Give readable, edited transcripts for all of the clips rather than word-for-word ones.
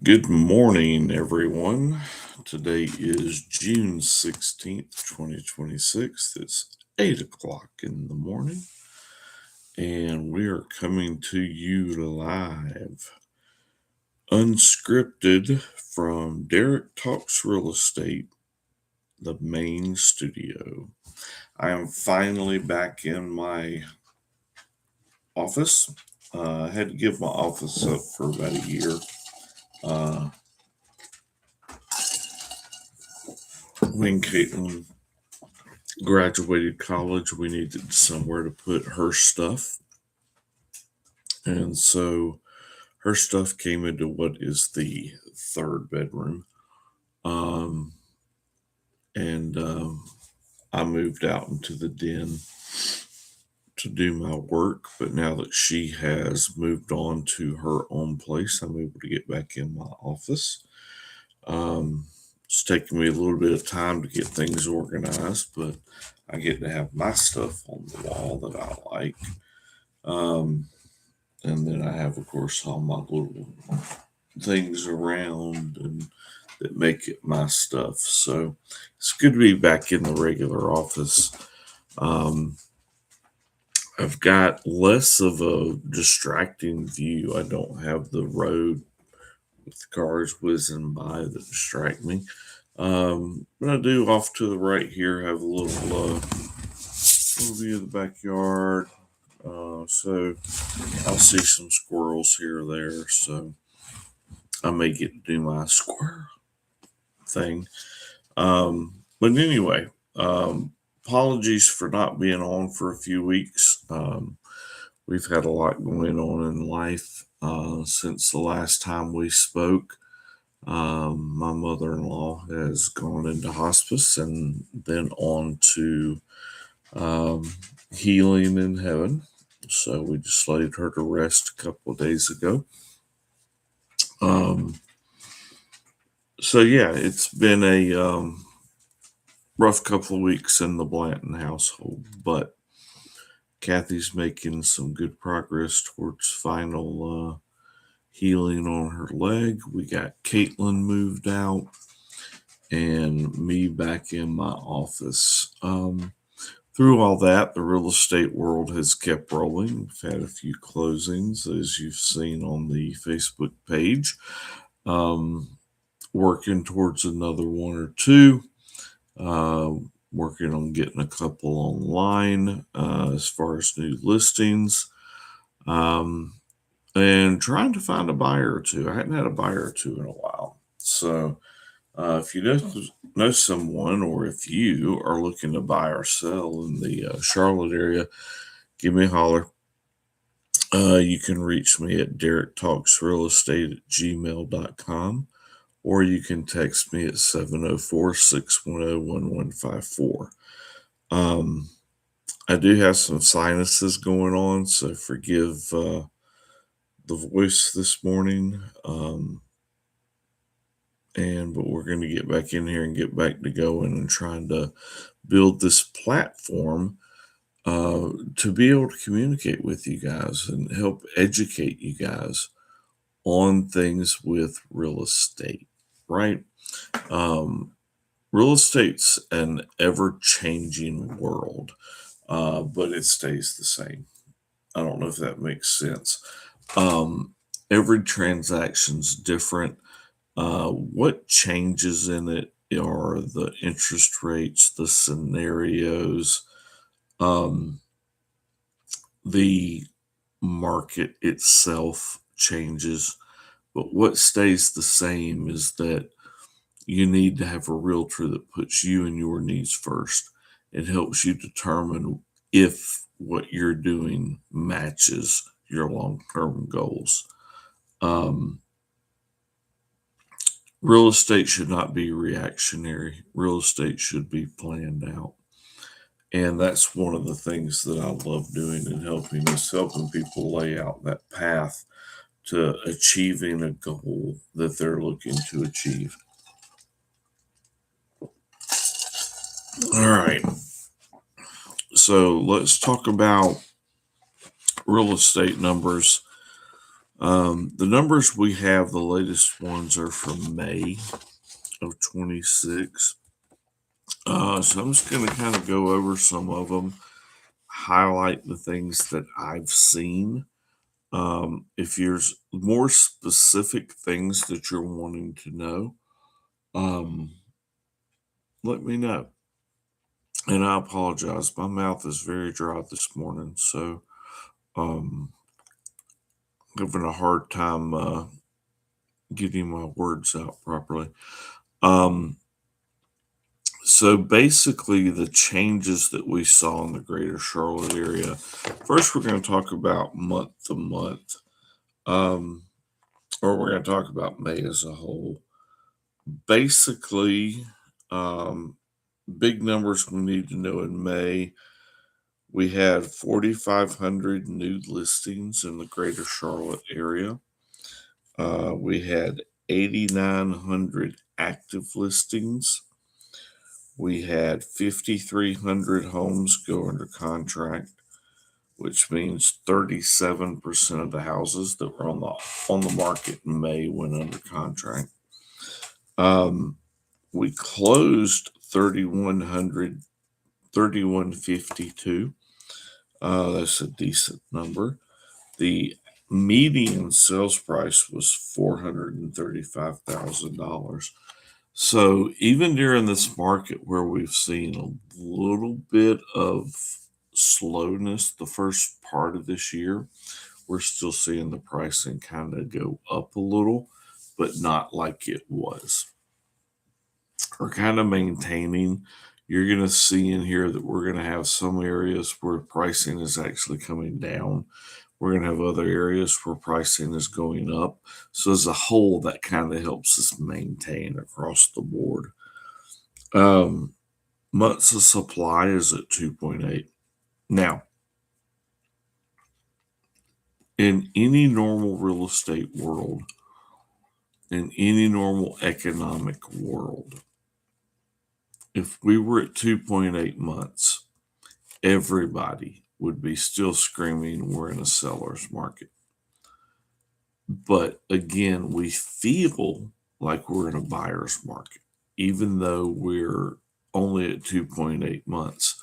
Good morning, everyone. Today is June 16th, 2026. It's 8 o'clock in the morning, and we are coming to you live, unscripted from Derek Talks Real Estate, the main studio. I am finally back in my office. I had to give my office up for about a year. Uh, when Caitlin graduated college, we needed somewhere to put her stuff. And so her stuff came into what is the third bedroom. Um, and I moved out into the den to do my work. But now that she has moved on to her own place, I'm able to get back in my office. Um, it's taken me a little bit of time to get things organized, but I get to have my stuff on the wall that I like. Um, and then I have, of course, all my little things around and that make it my stuff. So it's good to be back in the regular office. Um, I've got less of a distracting view. I don't have the road with the cars whizzing by that distract me. But I do off to the right here have a little view of the backyard. So I'll see some squirrels here or there. So I may get to do my squirrel thing. But anyway, apologies for not being on for a few weeks. We've had a lot going on in life since the last time we spoke. My mother in law has gone into hospice and then on to um, healing in heaven. So we just laid her to rest a couple of days ago. Um, so yeah, it's been a rough couple of weeks in the Blanton household, but Kathy's making some good progress towards final healing on her leg. We got Caitlin moved out and me back in my office. Through all that, the real estate world has kept rolling. We've had a few closings, as you've seen on the Facebook page. Um, Working towards another one or two. Uh, Working on getting a couple online as far as new listings. Um, and trying to find a buyer or two. I hadn't had a buyer or two in a while. So if you know someone or if you are looking to buy or sell in the Charlotte area, give me a holler. You can reach me at derektalksrealestate@gmail.com or you can text me at 704-610-1154. Um, I do have some sinuses going on, so forgive the voice this morning. But we're going to get back in here and get back to going and trying to build this platform to be able to communicate with you guys and help educate you guys on things with real estate, right? Um, Real estate's an ever changing world, but it stays the same. I don't know if that makes sense. Um, every transaction's different. What changes in it are the interest rates, the scenarios, um, the market itself changes. But what stays the same is that you need to have a realtor that puts you and your needs first. It helps you determine if what you're doing matches your long term goals. Um, Real estate should not be reactionary, real estate should be planned out. And that's one of the things that I love doing and helping people lay out that path to achieving a goal that they're looking to achieve. All right. So let's talk about real estate numbers. The numbers we have, the latest ones are from May of 26. So I'm just going to kind of go over some of them, highlight the things that I've seen. If there's more specific things that you're wanting to know, um, let me know. And I apologize. My mouth is very dry this morning, so um, having a hard time getting my words out properly. Um, so basically, the changes that we saw in the greater Charlotte area. First, we're going to talk about month to month, or we're going to talk about May as a whole. Basically, um, big numbers we need to know in May. We had 4,500 new listings in the greater Charlotte area. We had 8,900 active listings. We had 5,300 homes go under contract, which means 37% of the houses that were on the market in May went under contract. We closed 3,100, 3,152. That's a decent number. The median sales price was $435,000. So even during this market where we've seen a little bit of slowness the first part of this year, we're still seeing the pricing kind of go up a little, but not like it was. We're kind of maintaining. You're going to see in here that we're going to have some areas where pricing is actually coming down. We're going to have other areas where pricing is going up. So as a whole, that kind of helps us maintain across the board. Um, Months of supply is at 2.8. Now, in any normal real estate world, in any normal economic world, if we were at 2.8 months, everybody would be still screaming we're in a seller's market. But again, we feel like we're in a buyer's market, even though we're only at 2.8 months.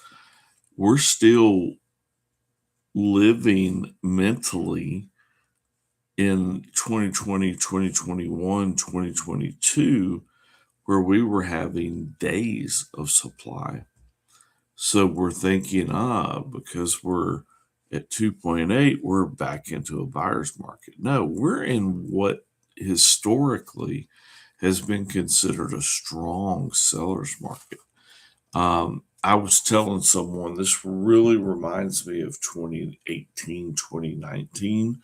We're still living mentally in 2020, 2021, 2022, where we were having days of supply. So we're thinking, because we're at 2.8, we're back into a buyer's market. No, we're in what historically has been considered a strong seller's market. I was telling someone this really reminds me of 2018, 2019,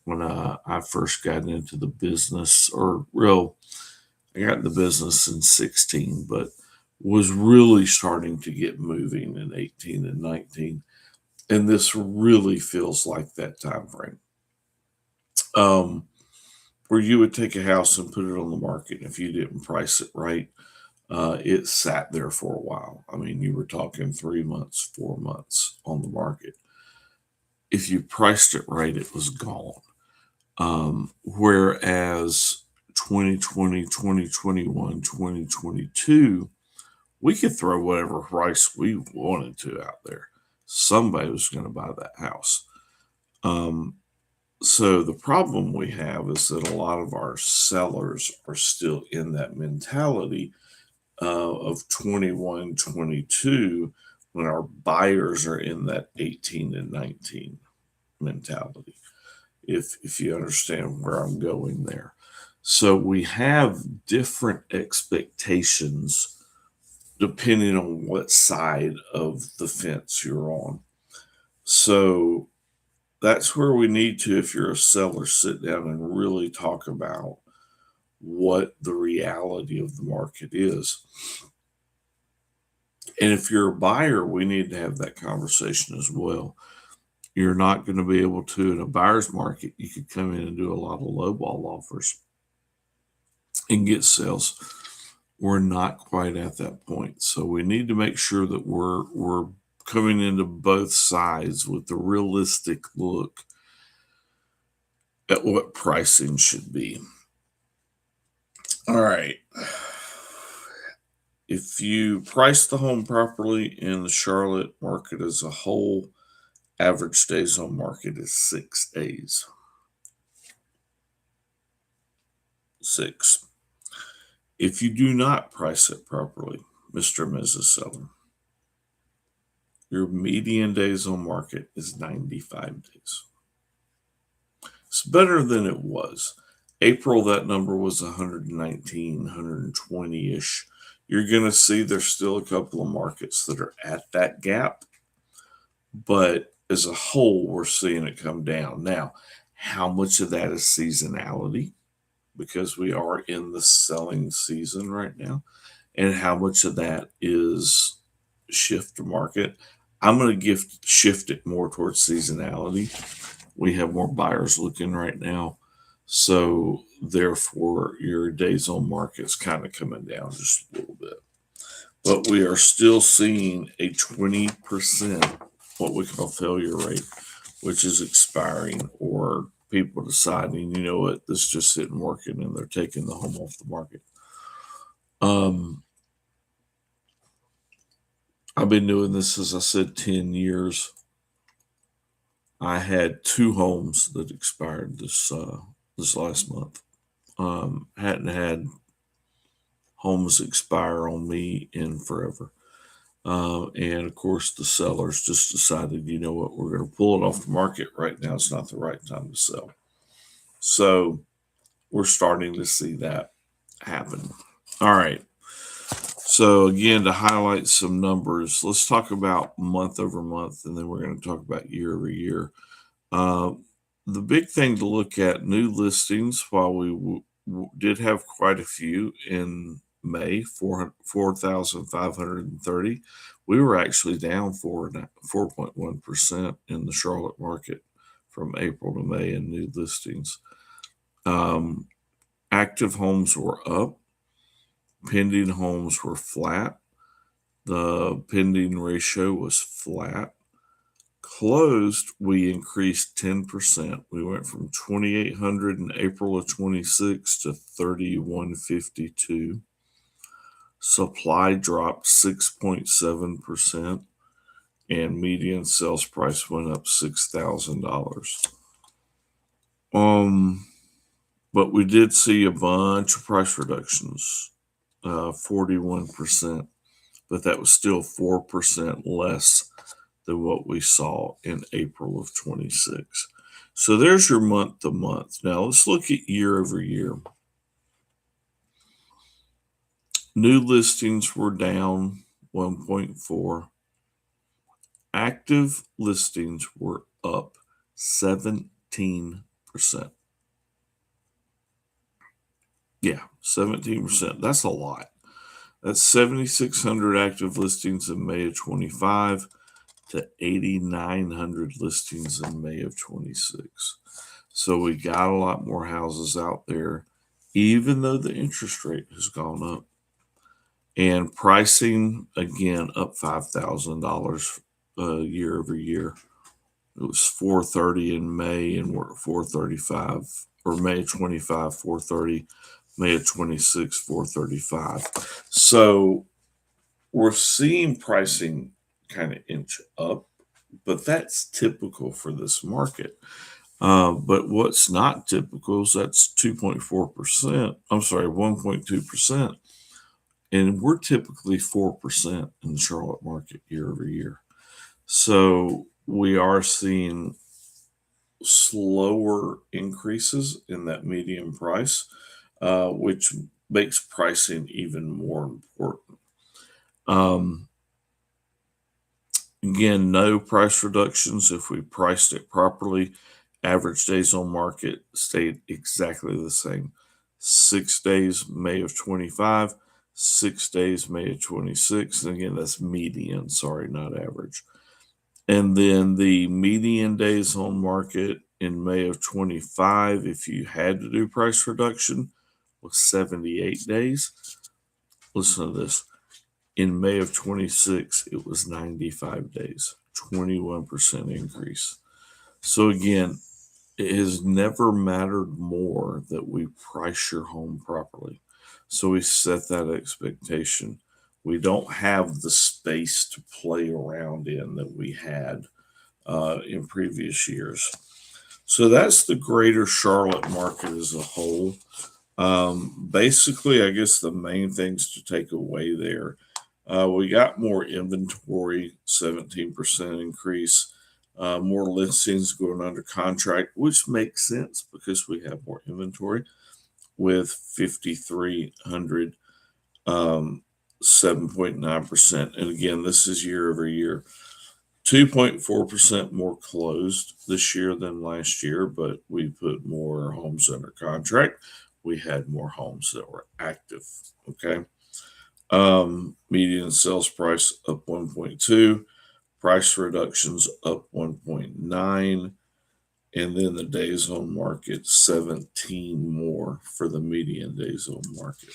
when I first got into the business, I got in the business in 16, but was really starting to get moving in 18 and 19. And this really feels like that time frame. Where you would take a house and put it on the market. And if you didn't price it right, it sat there for a while. I mean, you were talking 3 months, 4 months on the market. If you priced it right, it was gone. Whereas 2020, 2021, 2022, we could throw whatever price we wanted to out there. Somebody was going to buy that house. So the problem we have is that a lot of our sellers are still in that mentality of 21, 22, when our buyers are in that 18 and 19 mentality. If you understand where I'm going there. So we have different expectations depending on what side of the fence you're on. So that's where we need to, if you're a seller, sit down and really talk about what the reality of the market is. And if you're a buyer, we need to have that conversation as well. You're not going to be able to, in a buyer's market, you could come in and do a lot of lowball offers and get sales. We're not quite at that point. So we need to make sure that we're coming into both sides with the realistic look at what pricing should be. All right. If you price the home properly in the Charlotte market as a whole, average days on market is 6 days. 6. If you do not price it properly, Mr. and Mrs. Seller, your median days on market is 95 days. It's better than it was. April, that number was 119, 120 ish. You're going to see there's still a couple of markets that are at that gap, but as a whole, we're seeing it come down. Now, how much of that is seasonality? Because we are in the selling season right now, and how much of that is shift to market. I'm going to shift it more towards seasonality. We have more buyers looking right now, so therefore your days on market's kind of coming down just a little bit. But we are still seeing a 20% what we call failure rate, which is expiring or people deciding, you know what, this just isn't working and they're taking the home off the market. I've been doing this, as I said, 10 years. I had 2 homes that expired this last month. Hadn't had homes expire on me in forever. And of course, the sellers just decided, you know what, we're going to pull it off the market right now. It's not the right time to sell. So we're starting to see that happen. All right. So again, to highlight some numbers, let's talk about month over month, and then we're going to talk about year over year. The big thing to look at, new listings, while we did have quite a few in May, 4,530. We were actually down 4.1% in the Charlotte market from April to May in new listings. Active homes were up. Pending homes were flat. The pending ratio was flat. Closed, we increased 10%. We went from 2,800 in April of 26 to 3,152. Supply dropped 6.7%, and median sales price went up $6,000. But we did see a bunch of price reductions, 41%, but that was still 4% less than what we saw in April of 26. So there's your month to month. Now let's look at year over year. New listings were down 1.4. Active listings were up 17%. Yeah, 17%. That's a lot. That's 7,600 active listings in May of 25 to 8,900 listings in May of 26. So we got a lot more houses out there, even though the interest rate has gone up. And pricing, again, up $5,000 year over year. It was 430 in May, and we're at 435, or May 25, 430, May of 26, 435. So we're seeing pricing kind of inch up, but that's typical for this market. But what's not typical is that's 2.4%. I'm sorry, 1.2%. And we're typically 4% in the Charlotte market year over year. So we are seeing slower increases in that median price, which makes pricing even more important. Again, no price reductions. If we priced it properly, average days on market stayed exactly the same. 6 days, May of 25, 6 days, May of 26. And again, that's median, sorry, not average. And then the median days on market in May of 25, if you had to do price reduction, was 78 days. Listen to this. In May of 26, it was 95 days, 21% increase. So again, it has never mattered more that we price your home properly. So we set that expectation. We don't have the space to play around in that we had in previous years. So that's the greater Charlotte market as a whole. Basically, I guess the main things to take away there, we got more inventory, 17% increase, more listings going under contract, which makes sense because we have more inventory with 5,300, 7.9%. And again, this is year over year. 2.4% more closed this year than last year, but we put more homes under contract. We had more homes that were active. Okay. Median sales price up 1.2, price reductions up 1.9, and then the days on market 17 more for the median days on market.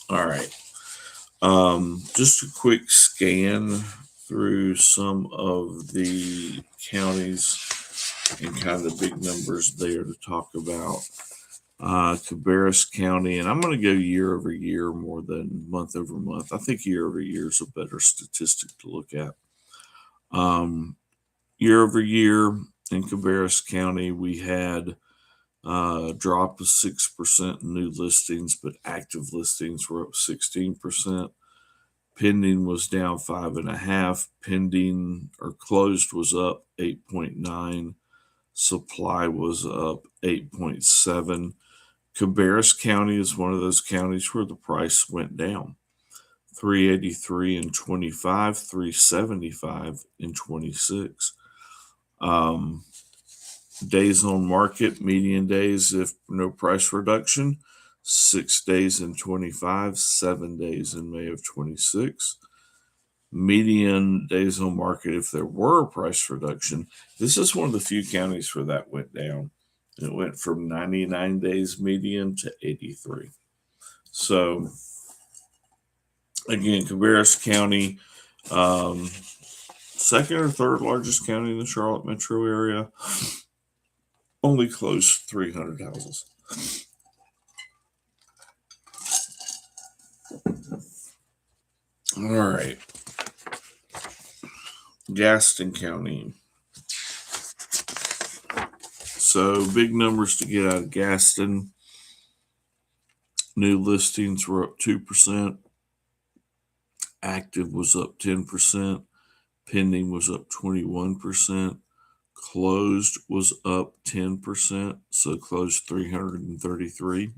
All right. Just a quick scan through some of the counties and kind of big numbers there to talk about. Cabarrus County, and I'm going to go year over year more than month over month. I think year over year is a better statistic to look at. Year over year in Cabarrus County, we had a drop of 6% in new listings, but active listings were up 16%. Pending was down 5.5. Pending or closed was up 8.9. Supply was up 8.7. Cabarrus County is one of those counties where the price went down. 383 in 25, 375 in 26. Days on market, median days if no price reduction, 6 days in 25, 7 days in May of 26. Median days on market if there were a price reduction. This is one of the few counties where that went down. It went from 99 days median to 83. So again, Cabarrus County, second or third largest county in the Charlotte metro area, only closed 300 houses. All right. Gaston County. So big numbers to get out of Gaston. New listings were up 2%. Active was up 10%. Pending was up 21%. Closed was up 10%. So closed 333.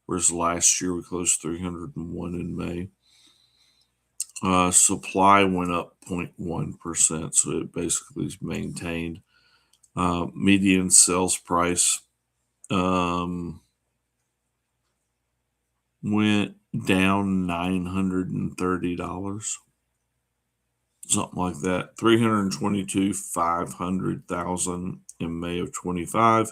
Whereas last year we closed 301 in May. Supply went up 0.1%. So it basically is maintained. Median sales price went down $930, something like that. 322,500 in May of 25.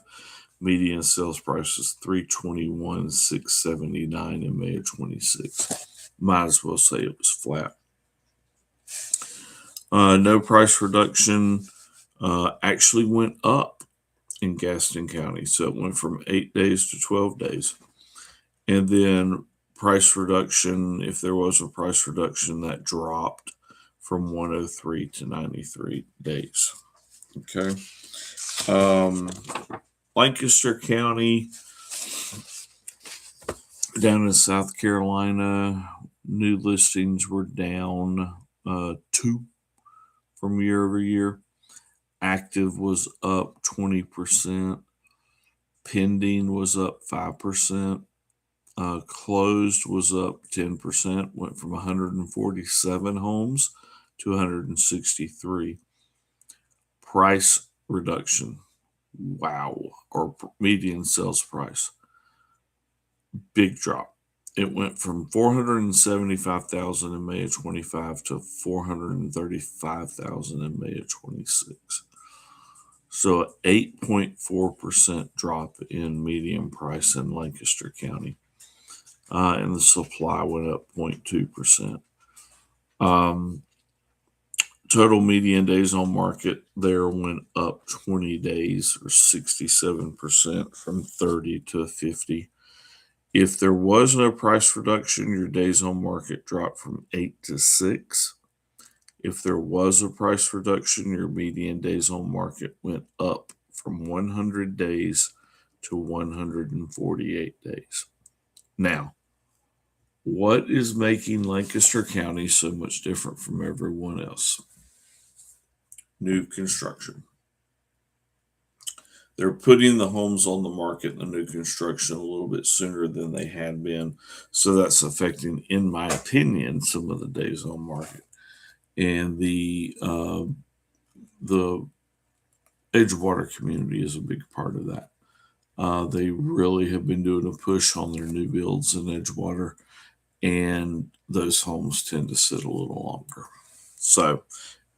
Median sales price is 321,679 in May of 26. Might as well say it was flat. No price reduction actually went up in Gaston County. So it went from 8 days to 12 days. And then price reduction, if there was a price reduction, that dropped from 103 to 93 days. Okay. Lancaster County, down in South Carolina, new listings were down 2 from year over year. Active was up 20%. Pending was up 5%. Closed was up 10%, went from 147 homes to 163. Price reduction, wow, or median sales price, big drop. It went from 475,000 in May of 25 to 435,000 in May of 26. So 8.4% drop in median price in Lancaster County. And the supply went up 0.2%. Total median days on market there went up 20 days or 67% from 30 to 50. If there was no price reduction, your days on market dropped from 8 to 6. If there was a price reduction, your median days on market went up from 100 days to 148 days. Now, what is making Lancaster County so much different from everyone else? New construction. They're putting the homes on the market in the new construction a little bit sooner than they had been. So that's affecting, in my opinion, some of the days on market. And the Edgewater community is a big part of that. They really have been doing a push on their new builds in Edgewater, and those homes tend to sit a little longer. So,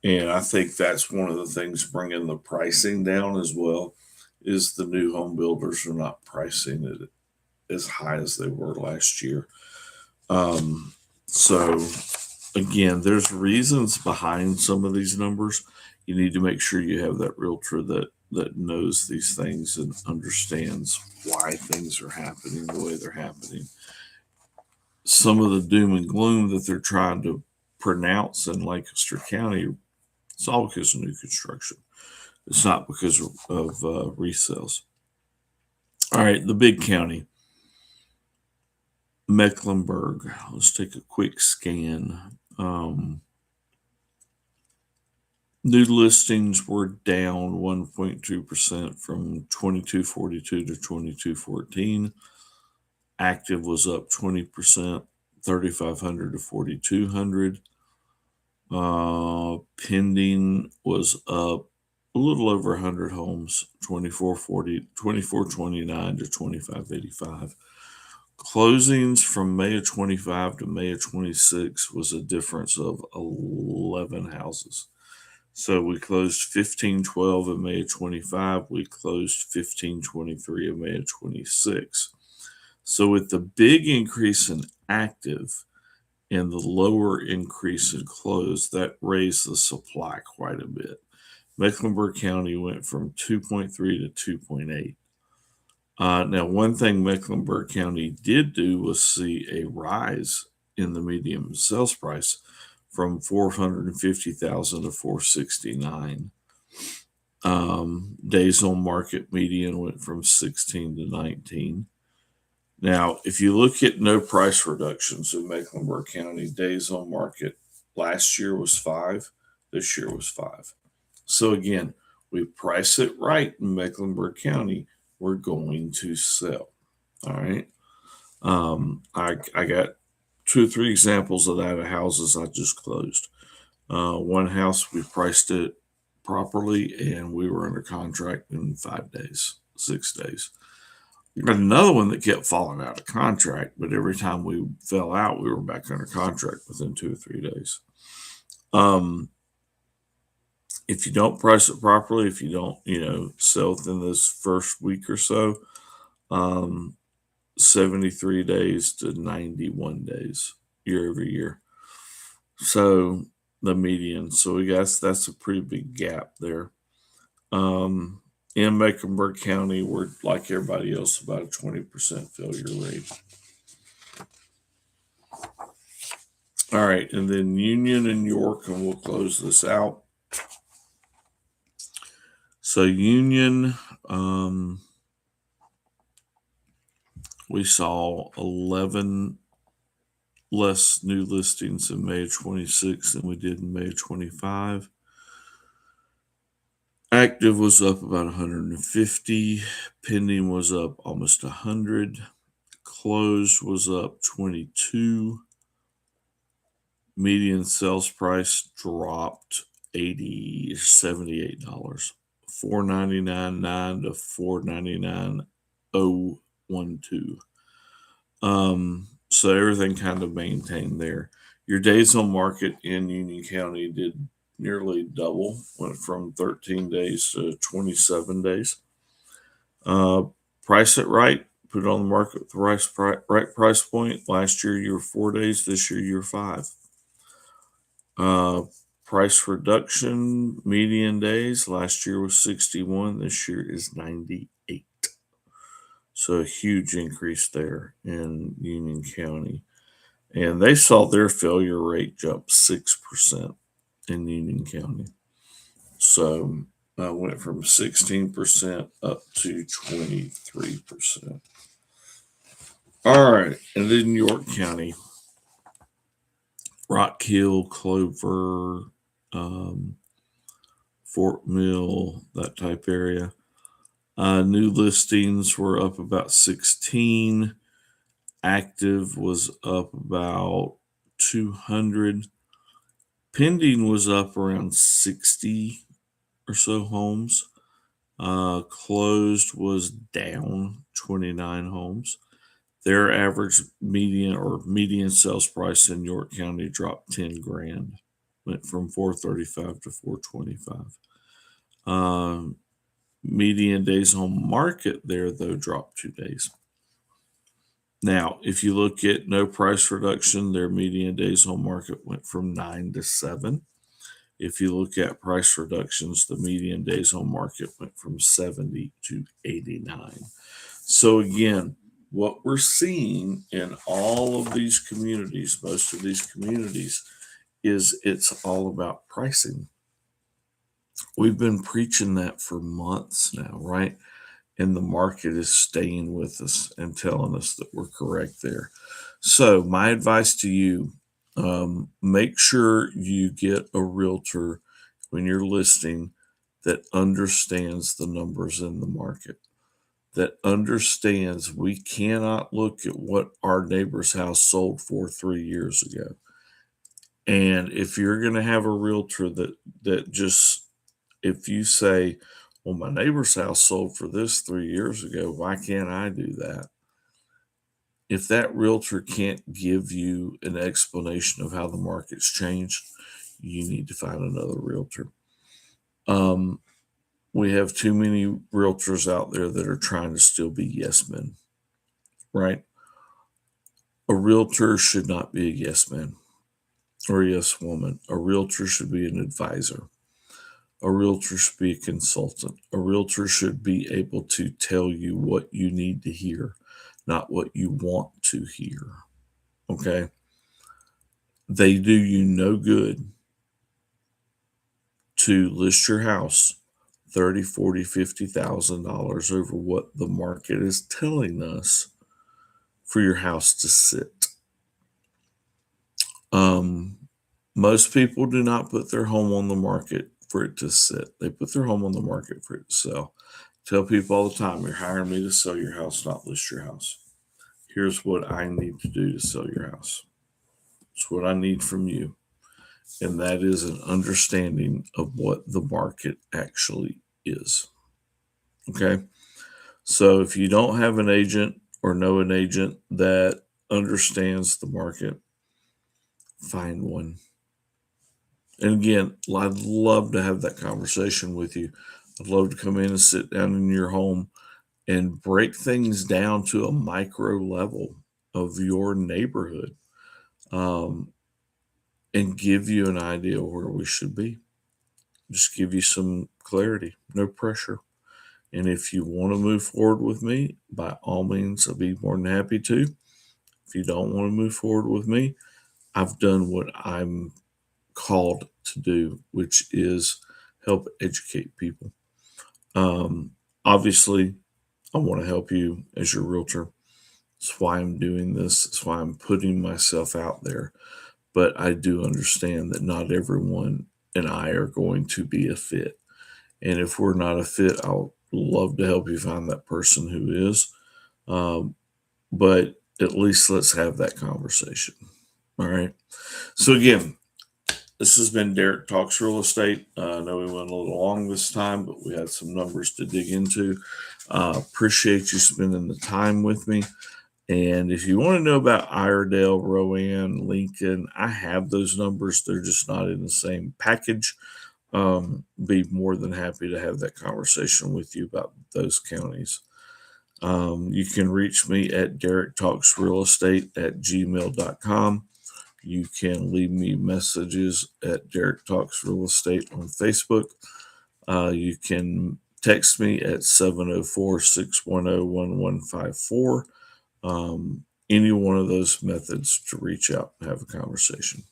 and I think that's one of the things bringing the pricing down as well, is the new home builders are not pricing it as high as they were last year. So again, there's reasons behind some of these numbers. You need to make sure you have that realtor that knows these things and understands why things are happening the way they're happening. Some of the doom and gloom that they're trying to pronounce in Lancaster County, it's all because of new construction. It's not because of resales. All right, the big county, Mecklenburg. Let's take a quick scan. New listings were down 1.2% from 2242 to 2214. Active was up 20%, 3,500 to 4,200. Pending was up a little over 100 homes, 2429 to 2585. Closings from May of 25 to May of 26 was a difference of 11 houses. So we closed 1512 in May of 25. We closed 1523 in May of 26. So with the big increase in active and the lower increase in close, that raised the supply quite a bit. Mecklenburg County went from 2.3 to 2.8. Now, one thing Mecklenburg County did do was see a rise in the median sales price from 450,000 to 469. Days on market median went from 16 to 19. Now, if you look at no price reductions in Mecklenburg County, days on market last year was 5, this year was 5. So again, we price it right in Mecklenburg County, we're going to sell. All right. I got 2 or 3 examples of that of houses I just closed. One house, we priced it properly and we were under contract in 5 days, 6 days. Got another one that kept falling out of contract, but every time we fell out, we were back under contract within 2 or 3 days. If you don't price it properly, if you don't, sell within this first week or so, 73 days to 91 days year over year. So the median. So we guess that's a pretty big gap there. In Mecklenburg County, we're like everybody else, about a 20% failure rate. All right, and then Union and York, and we'll close this out. So Union, we saw 11 less new listings in May of 26 than we did in May of 25. Active was up about 150. Pending was up almost 100. Closed was up 22. Median sales price dropped $78, $499.9 to $499.012. So everything kind of maintained there. Your days on market in Union County did nearly double, went from 13 days to 27 days. Price it right, put it on the market with the right price point. Last year you were 4 days, this year you're 5. Price reduction median days last year was 61. This year is 98. So a huge increase there in Union County. And they saw their failure rate jump 6% in Union County. So I went from 16% up to 23%. All right. And then York County, Rock Hill, Clover, Fort Mill, that type area. New listings were up about 16. Active was up about 200. Pending was up around 60 or so homes. Closed was down 29 homes. Their average median sales price in York County dropped 10 grand, went from 435 to 425. Median days on market there, though, dropped 2 days. Now, if you look at no price reduction, their median days on market went from 9 to 7. If you look at price reductions, the median days on market went from 70 to 89. So again, what we're seeing in all of these communities, most of these communities, is it's all about pricing. We've been preaching that for months now, right? And the market is staying with us and telling us that we're correct there. So my advice to you, make sure you get a realtor when you're listing that understands the numbers in the market, that understands we cannot look at what our neighbor's house sold for 3 years ago. And if you're going to have a realtor that just, if you say, well, my neighbor's house sold for this 3 years ago, why can't I do that? If that realtor can't give you an explanation of how the market's changed, you need to find another realtor. We have too many realtors out there that are trying to still be yes men, right? A realtor should not be a yes man or a yes woman. A realtor should be an advisor. A realtor should be a consultant. A realtor should be able to tell you what you need to hear, not what you want to hear. Okay? They do you no good to list your house 30, 40, $50,000 over what the market is telling us for your house to sit. Most people do not put their home on the market for it to sit. They put their home on the market for it to sell. Tell people all the time, you're hiring me to sell your house, not list your house. Here's what I need to do to sell your house. It's what I need from you. And that is an understanding of what the market actually is. Okay. So if you don't have an agent or know an agent that understands the market, find one. And again, I'd love to have that conversation with you. I'd love to come in and sit down in your home and break things down to a micro level of your neighborhood, and give you an idea of where we should be. Just give you some clarity, no pressure. And if you want to move forward with me, by all means, I'll be more than happy to. If you don't want to move forward with me, I've done what I'm called to do, which is help educate people. Obviously, I want to help you as your realtor. That's why I'm doing this. That's why I'm putting myself out there. But I do understand that not everyone and I are going to be a fit. And if we're not a fit, I'll love to help you find that person who is. But at least let's have that conversation. All right. So again, this has been Derek Talks Real Estate. I know we went a little long this time, but we had some numbers to dig into. Appreciate you spending the time with me. And if you want to know about Iredell, Rowan, Lincoln, I have those numbers. They're just not in the same package. Be more than happy to have that conversation with you about those counties. You can reach me at derektalksrealestate@gmail.com. You can leave me messages at Derek Talks Real Estate on Facebook. You can text me at 704 610 1154. Any one of those methods to reach out and have a conversation.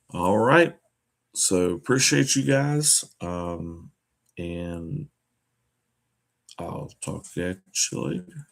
All right. So appreciate you guys. And I'll talk to you later.